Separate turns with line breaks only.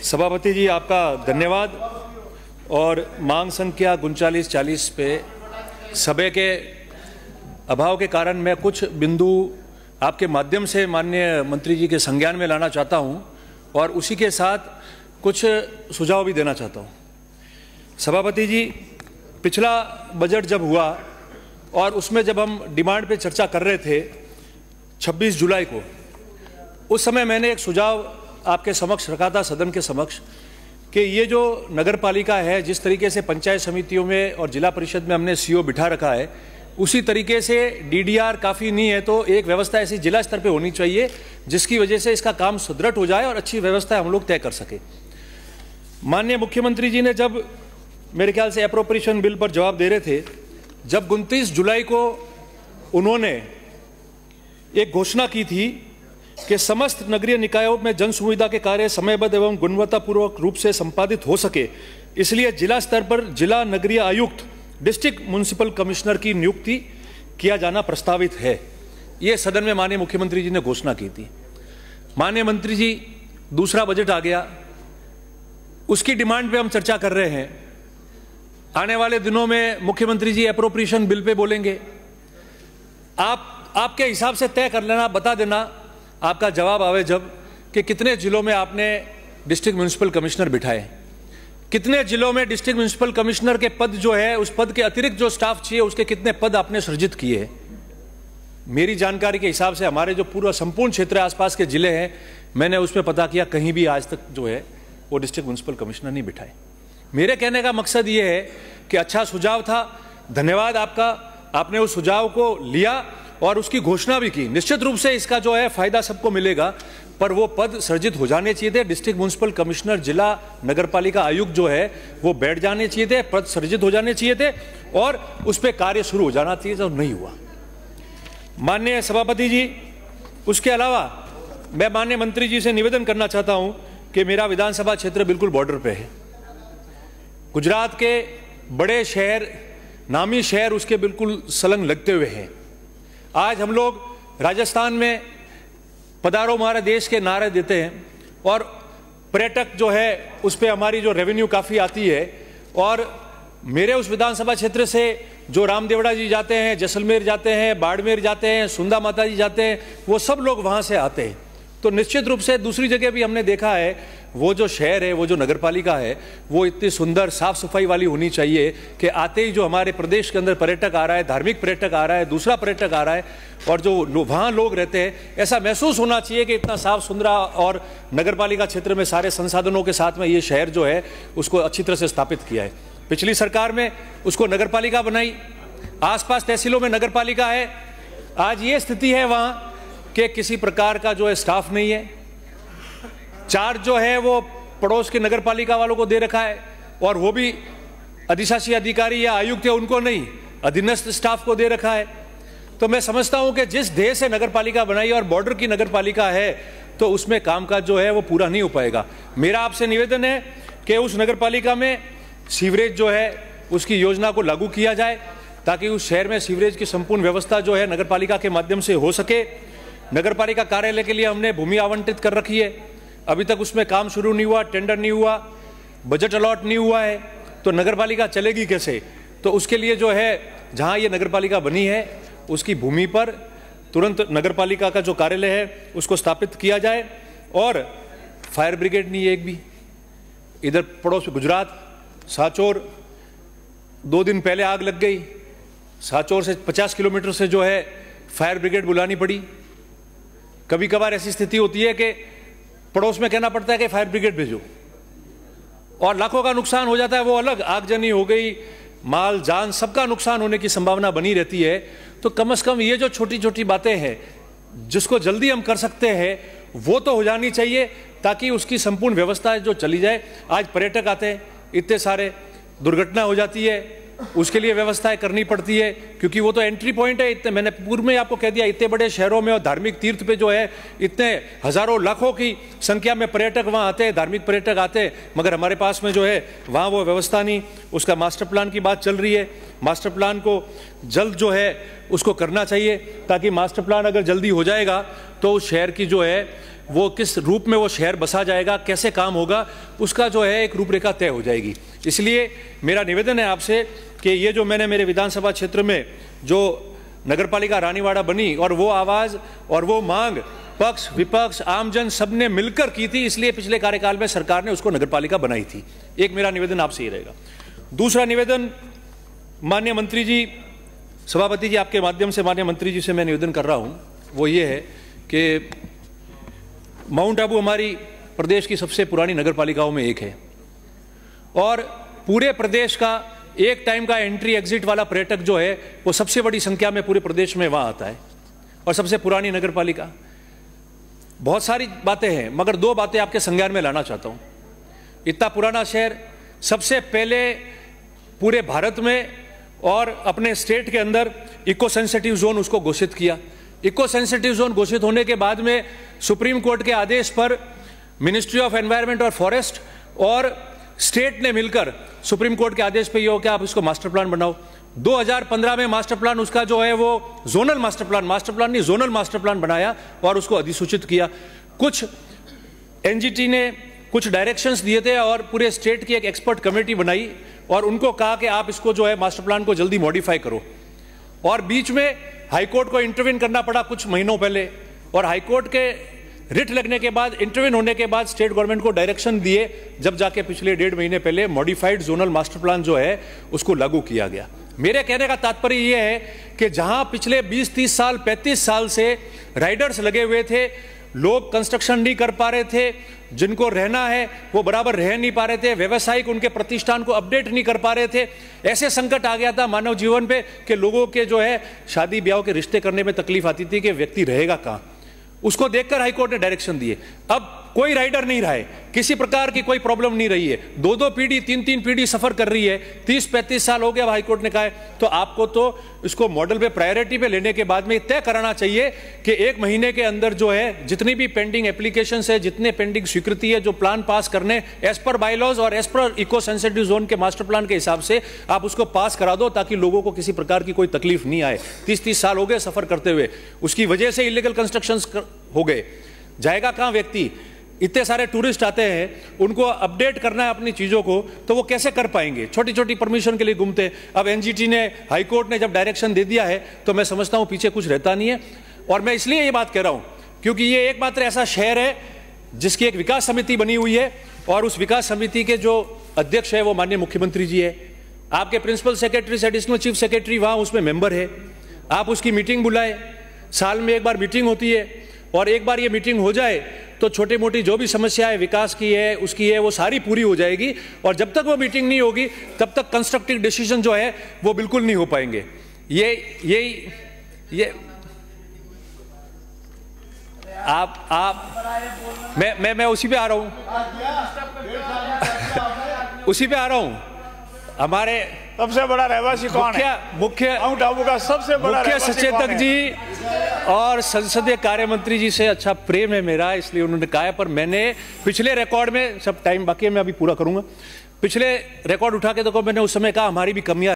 सभापति जी, आपका धन्यवाद। और मांग संख्या 3940 पे समय के अभाव के कारण मैं कुछ बिंदु आपके माध्यम से माननीय मंत्री जी के संज्ञान में लाना चाहता हूं और उसी के साथ कुछ सुझाव भी देना चाहता हूं। सभापति जी, पिछला बजट जब हुआ और उसमें जब हम डिमांड पे चर्चा कर रहे थे 26 जुलाई को, उस समय मैंने एक सुझाव आपके समक्ष रखा था, सदन के समक्ष, कि ये जो नगर पालिका है, जिस तरीके से पंचायत समितियों में और जिला परिषद में हमने सीओ बिठा रखा है, उसी तरीके से डीडीआर काफ़ी नहीं है, तो एक व्यवस्था ऐसी जिला स्तर पे होनी चाहिए जिसकी वजह से इसका काम सुदृढ़ हो जाए और अच्छी व्यवस्था हम लोग तय कर सके। माननीय मुख्यमंत्री जी ने जब मेरे ख्याल से एप्रोप्रिएशन बिल पर जवाब दे रहे थे, जब 29 जुलाई को उन्होंने एक घोषणा की थी कि समस्त नगरीय निकायों में जन सुविधा के कार्य समयबद्ध एवं गुणवत्तापूर्वक रूप से संपादित हो सके, इसलिए जिला स्तर पर जिला नगरीय आयुक्त डिस्ट्रिक्ट म्युनिसिपल कमिश्नर की नियुक्ति किया जाना प्रस्तावित है। ये सदन में माननीय मुख्यमंत्री जी ने घोषणा की थी। माननीय मंत्री जी, दूसरा बजट आ गया, उसकी डिमांड पे हम चर्चा कर रहे हैं। आने वाले दिनों में मुख्यमंत्री जी एप्रोप्रिएशन बिल पे बोलेंगे। आपके हिसाब से तय कर लेना, बता देना, आपका जवाब आवे जब, कि कितने जिलों में आपने डिस्ट्रिक्ट म्युनिसिपल कमिश्नर बिठाए, कितने जिलों में डिस्ट्रिक्ट म्युनिसिपल कमिश्नर के पद जो है, उस पद के अतिरिक्त जो स्टाफ चाहिए उसके कितने पद आपने सृजित किए हैं। मेरी जानकारी के हिसाब से हमारे जो पूरा संपूर्ण क्षेत्र आसपास के जिले हैं, मैंने उसमें पता किया, कहीं भी आज तक जो है वो डिस्ट्रिक्ट म्युनिसिपल कमिश्नर नहीं बिठाए। मेरे कहने का मकसद ये है कि अच्छा सुझाव था, धन्यवाद आपका, आपने उस सुझाव को लिया और उसकी घोषणा भी की। निश्चित रूप से इसका जो है फायदा सबको मिलेगा, पर वो पद सृजित हो जाने चाहिए थे। डिस्ट्रिक्ट म्युनिसिपल कमिश्नर, जिला नगरपालिका आयुक्त जो है वो बैठ जाने चाहिए थे, पद सृजित हो जाने चाहिए थे और उस पर कार्य शुरू हो जाना चाहिए, जो नहीं हुआ। माननीय सभापति जी, उसके अलावा मैं माननीय मंत्री जी से निवेदन करना चाहता हूं कि मेरा विधानसभा क्षेत्र बिल्कुल बॉर्डर पे है। गुजरात के बड़े शहर, नामी शहर उसके बिल्कुल संलग्न लगते हुए हैं। आज हम लोग राजस्थान में पधारो हमारे देश के नारे देते हैं और पर्यटक जो है उस पर हमारी जो रेवेन्यू काफ़ी आती है। और मेरे उस विधानसभा क्षेत्र से जो रामदेवड़ा जी जाते हैं, जैसलमेर जाते हैं, बाड़मेर जाते हैं, सुंदा माता जी जाते हैं, वो सब लोग वहाँ से आते हैं। तो निश्चित रूप से दूसरी जगह भी हमने देखा है, वो जो शहर है, वो जो नगरपालिका है, वो इतनी सुंदर साफ सफाई वाली होनी चाहिए कि आते ही जो हमारे प्रदेश के अंदर पर्यटक आ रहा है, धार्मिक पर्यटक आ रहा है, दूसरा पर्यटक आ रहा है, और जो वहाँ लोग रहते हैं, ऐसा महसूस होना चाहिए कि इतना साफ सुथरा और नगरपालिका क्षेत्र में सारे संसाधनों के साथ में ये शहर जो है उसको अच्छी तरह से स्थापित किया है। पिछली सरकार में उसको नगरपालिका बनाई, आसपास तहसीलों में नगरपालिका है। आज ये स्थिति है वहाँ कि किसी प्रकार का जो है स्टाफ नहीं है। चार्ज जो है वो पड़ोस के नगरपालिका वालों को दे रखा है, और वो भी अधिशासी अधिकारी या आयुक्त है उनको नहीं, अधीनस्थ स्टाफ को दे रखा है। तो मैं समझता हूं कि जिस ध्येय से नगरपालिका बनाई और बॉर्डर की नगरपालिका है, तो उसमें कामकाज जो है वो पूरा नहीं हो पाएगा। मेरा आपसे निवेदन है कि उस नगरपालिका में सीवरेज जो है उसकी योजना को लागू किया जाए, ताकि उस शहर में सीवरेज की संपूर्ण व्यवस्था जो है नगरपालिका के माध्यम से हो सके। नगरपालिका कार्यालय के लिए हमने भूमि आवंटित कर रखी है, अभी तक उसमें काम शुरू नहीं हुआ, टेंडर नहीं हुआ, बजट अलॉट नहीं हुआ है, तो नगरपालिका चलेगी कैसे? तो उसके लिए जो है जहां ये नगरपालिका बनी है उसकी भूमि पर तुरंत नगरपालिका का जो कार्यालय है उसको स्थापित किया जाए। और फायर ब्रिगेड नहीं है एक भी। इधर पड़ोस गुजरात, सांचौर, 2 दिन पहले आग लग गई, सांचौर से 50 किलोमीटर से जो है फायर ब्रिगेड बुलानी पड़ी। कभी कभार ऐसी स्थिति होती है कि पड़ोस में कहना पड़ता है कि फायर ब्रिगेड भेजो, और लाखों का नुकसान हो जाता है, वो अलग। आगजनी हो गई, माल जान सबका नुकसान होने की संभावना बनी रहती है। तो कम से कम ये जो छोटी छोटी बातें हैं जिसको जल्दी हम कर सकते हैं वो तो हो जानी चाहिए, ताकि उसकी संपूर्ण व्यवस्था जो चली जाए। आज पर्यटक आते हैं, इतने सारे दुर्घटना हो जाती है, उसके लिए व्यवस्थाएं करनी पड़ती है, क्योंकि वो तो एंट्री पॉइंट है। इतने, मैंने पूर्व में आपको कह दिया, इतने बड़े शहरों में और धार्मिक तीर्थ पे जो है इतने हजारों लाखों की संख्या में पर्यटक वहाँ आते हैं, धार्मिक पर्यटक आते हैं, मगर हमारे पास में जो है वहाँ वो व्यवस्था नहीं। उसका मास्टर प्लान की बात चल रही है, मास्टर प्लान को जल्द जो है उसको करना चाहिए, ताकि मास्टर प्लान अगर जल्दी हो जाएगा तो उस शहर की जो है वो किस रूप में वो शहर बसा जाएगा, कैसे काम होगा, उसका जो है एक रूपरेखा तय हो जाएगी। इसलिए मेरा निवेदन है आपसे कि ये जो मैंने मेरे विधानसभा क्षेत्र में जो नगरपालिका रानीवाड़ा बनी और वो आवाज़ और वो मांग पक्ष विपक्ष आमजन सबने मिलकर की थी, इसलिए पिछले कार्यकाल में सरकार ने उसको नगरपालिका बनाई थी। एक मेरा निवेदन आपसे ही रहेगा। दूसरा निवेदन माननीय मंत्री जी, सभापति जी, आपके माध्यम से माननीय मंत्री जी से मैं निवेदन कर रहा हूं, वो ये है कि माउंट आबू हमारी प्रदेश की सबसे पुरानी नगरपालिकाओं में एक है और पूरे प्रदेश का एक टाइम का एंट्री एग्जिट वाला पर्यटक जो है वो सबसे बड़ी संख्या में पूरे प्रदेश में वहां आता है और सबसे पुरानी नगरपालिका। बहुत सारी बातें हैं मगर दो बातें आपके संज्ञान में लाना चाहता हूं। इतना पुराना शहर सबसे पहले पूरे भारत में और अपने स्टेट के अंदर इको सेंसिटिव जोन उसको घोषित किया। इको सेंसिटिव जोन घोषित होने के बाद में सुप्रीम कोर्ट के आदेश पर मिनिस्ट्री ऑफ एनवायरनमेंट और फॉरेस्ट और स्टेट ने मिलकर सुप्रीम कोर्ट के आदेश पे ये हो कि आप इसको मास्टर प्लान बनाओ। 2015 में मास्टर प्लान उसका जो है वो जोनल मास्टर प्लान नहीं जोनल मास्टर प्लान बनाया और उसको अधिसूचित किया। कुछ एनजीटी ने कुछ डायरेक्शंस दिए थे और पूरे स्टेट की एक एक्सपर्ट कमेटी बनाई और उनको कहा कि आप इसको जो है मास्टर प्लान को जल्दी मॉडिफाई करो। और बीच में हाईकोर्ट को इंटरवीन करना पड़ा कुछ महीनों पहले और हाईकोर्ट के रिट लगने के बाद इंटरवीन होने के बाद स्टेट गवर्नमेंट को डायरेक्शन दिए, जब जाके पिछले 1.5 महीने पहले मॉडिफाइड जोनल मास्टर प्लान जो है उसको लागू किया गया। मेरे कहने का तात्पर्य यह है कि जहां पिछले 20-30 साल 35 साल से राइडर्स लगे हुए थे, लोग कंस्ट्रक्शन नहीं कर पा रहे थे, जिनको रहना है वो बराबर रह नहीं पा रहे थे, व्यवसायिक उनके प्रतिष्ठान को अपडेट नहीं कर पा रहे थे, ऐसे संकट आ गया था मानव जीवन पे कि लोगों के जो है शादी ब्याह के रिश्ते करने में तकलीफ आती थी कि व्यक्ति रहेगा कहां। उसको देखकर हाईकोर्ट ने डायरेक्शन दिए। अब कोई राइडर नहीं रहा है, किसी प्रकार की कोई प्रॉब्लम नहीं रही है, 2-2 पीढ़ी 3-3 पीढ़ी सफर कर रही है, 30-35 साल हो गया। हाईकोर्ट ने कहा है तो आपको तो इसको मॉडल पे प्रायोरिटी पे लेने के बाद में तय कराना चाहिए कि 1 महीने के अंदर जो है जितनी भी पेंडिंग एप्लीकेशन है, जितने पेंडिंग स्वीकृति है, जो प्लान पास करने एज पर बायलॉज और as per eco sensitive zone के मास्टर प्लान के हिसाब से आप उसको पास करा दो ताकि लोगों को किसी प्रकार की कोई तकलीफ नहीं आए। 30-30 साल हो गए सफर करते हुए, उसकी वजह से इलीगल कंस्ट्रक्शन हो गए। जाएगा कहां व्यक्ति? इतने सारे टूरिस्ट आते हैं, उनको अपडेट करना है अपनी चीजों को, तो वो कैसे कर पाएंगे? छोटी छोटी परमिशन के लिए घूमते। अब एनजीटी ने, हाईकोर्ट ने जब डायरेक्शन दे दिया है तो मैं समझता हूं पीछे कुछ रहता नहीं है। और मैं इसलिए ये बात कह रहा हूं क्योंकि ये एकमात्र ऐसा शहर है जिसकी एक विकास समिति बनी हुई है और उस विकास समिति के जो अध्यक्ष है वो माननीय मुख्यमंत्री जी है। आपके प्रिंसिपल सेक्रेटरी से एडिशनल चीफ सेक्रेटरी वहां उसमें मेंबर है। आप उसकी मीटिंग बुलाए, साल में एक बार मीटिंग होती है और एक बार ये मीटिंग हो जाए तो छोटी मोटी जो भी समस्या है विकास की है, उसकी है, वो सारी पूरी हो जाएगी। और जब तक वो मीटिंग नहीं होगी तब तक कंस्ट्रक्टिव डिसीजन जो है वो बिल्कुल नहीं हो पाएंगे। ये आप मैं उसी पे आ रहा हूं उसी पे आ रहा हूं। हमारे
सबसे बड़ा रहवासी कौन है?
मुख्य
माउंट आबू का सबसे बड़ा
मुख्य सचेतक जी और संसदीय कार्य मंत्री जी से अच्छा प्रेम है मेरा, इसलिए उन्होंने कहा है। पर मैंने पिछले रिकॉर्ड में, सब टाइम बाकी है मैं अभी पूरा करूंगा, पिछले रिकॉर्ड उठा के देखो, मैंने उस समय कहा हमारी भी कमियां